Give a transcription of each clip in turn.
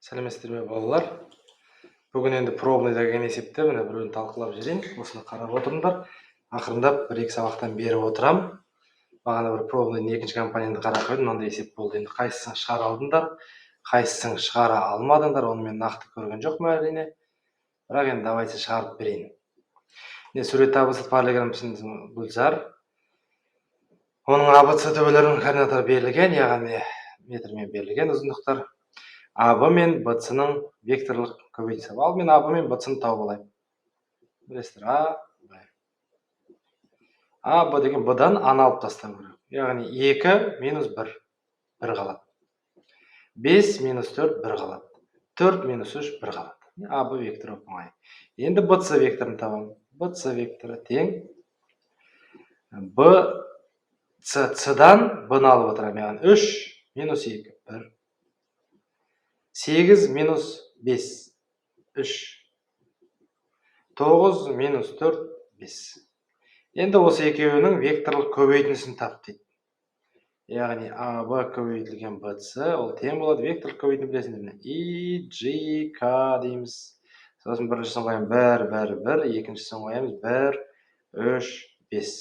Сәлеметсіздер ме балалар? Бүгін енді пробный деген есепте міне біреуін талқылап жіберейін. Осыны қарап отырыңдар. Ақырындап 1-2 сабақтан беріп отырам. Бағана бір пробныйдың екінші компонентті қарап қойдым. Мынандай есеп болды. Енді қайсысын шығара алдыңдар, қайсысын шығара алмадыңдар, оны мен нақты көрген жоқпын әрине. Бірақ енді давайте шығарып берейін. Сурет табысы параллелограмм Гүлзар. Оның ABC төбелерінің координаттары берілген, яғни метрмен берілген ұзындықтар. АБ мен БЦ-ның векторлық көбейтісі. Ал мен АБ мен БЦ-ны тауып алайын. Білесіздер, АБ деген Б-дан Аны алып тастау керек. Яғни 2 минус 1, 1 қалады. 5 минус 4, 1 қалады. 4 минус 3, 1 қалады. АБ векторы оңай. Енді БЦ векторын табамын. БЦ векторы тең С-дан Б-ны алып отырамын. Яғни 3 минус 2, 1. 8 минус 5, 3. 9 минус 4, 5. Енді осы екеуінің векторлық көбейтіндісін тап дейді. Яғни АБ көбейтілген БЦ, ол тең болады векторлық көбейтінді білесіңдер. ИЖК дейміз. Сосын біріншісін қоямыз 1, 1, 1, екіншісін қоямыз 1, 3, 5.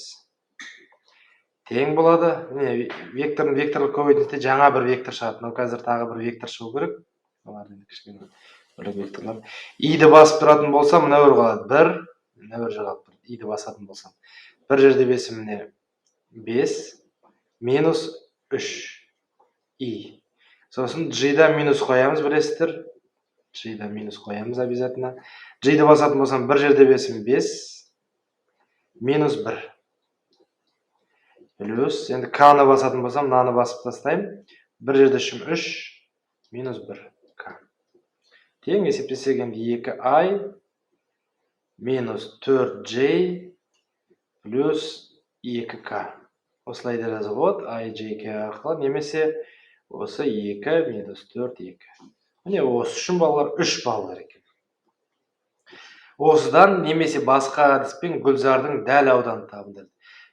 Тең болады. Вектордың векторлық көбейтіндісінде жаңа бір вектор шығады. Мынау қазір тағы бір вектор шығу керек. Иді басып тұратын болсам, мына бір қалады 1, мына бір қалады 1. Иді басатын болсам. Бір жерде бесім міне 5 минус 3 и. Сосын G-да минус қоямыз, білесіздер. G-да минус қоямыз обязательно. G-ді басатын болсам, бір жерде бесім 5 минус 1. Плюс, енді К-ны басатын болсам, Ны басып тастайым. Бір жерде шым 3 минус 1. Тең есептесек енді 2i минус 4j плюс 2k. Осылай да жазып болады. I, j, k арқылы. Немесе осы 2 минус 4, 2. Міне осы үшін балалар 3 балл керек. Осыдан немесе басқа әдіспен Гүлзардың дәл ауданын табыңдар.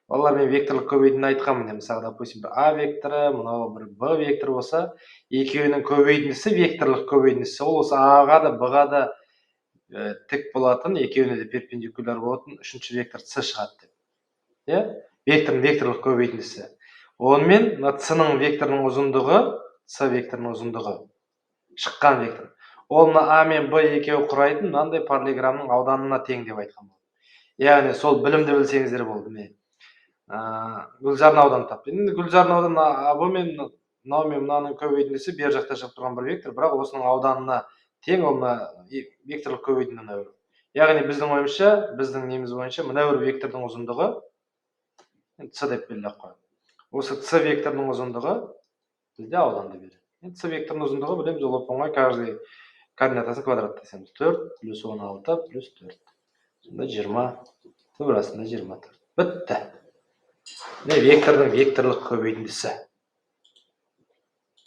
Балалар, мен векторлық көбейтіндіні айтқанмын. Мысалы, допустим, бір А векторы, мынау бір Б векторы болса, екеуінің көбейтіндісі векторлық көбейтіндісі. Ол осы А-ға да Б-ға да тік болатын, екеуіне де перпендикуляр болатын үшінші вектор С шығады деп. Вектордың векторлық көбейтіндісі. Онымен С-ның векторының ұзындығы, С векторының ұзындығы шыққан вектор. Ол А мен Б екеуі құрайтын мынандай параллелограммның ауданына тең деп айтқан болды. Яғни сол білімді білсеңіздер болды. Гүлзардың ауданын тапты. Енді Гүлзардың ауданы АБ мен мынау мен мынаның көбейтіндісі бер жақта шығып тұрған бір вектор, бірақ осының ауданына тең, ол мына векторлық көбейтіндінің әуір. Яғни біздің ойымызша, біздің неміз бойынша мына бір вектордың ұзындығы С деп белгілеп қояды. Осы С векторының ұзындығы бізде ауданды береді. Енді С векторының ұзындығы білеміз, ол оп-оңай каждый координатасын квадраттасамыз. 4 плюс 16 плюс 4. Сонда 20, турасында 24. Бітті. Вектордың векторлық көбейтіндісі.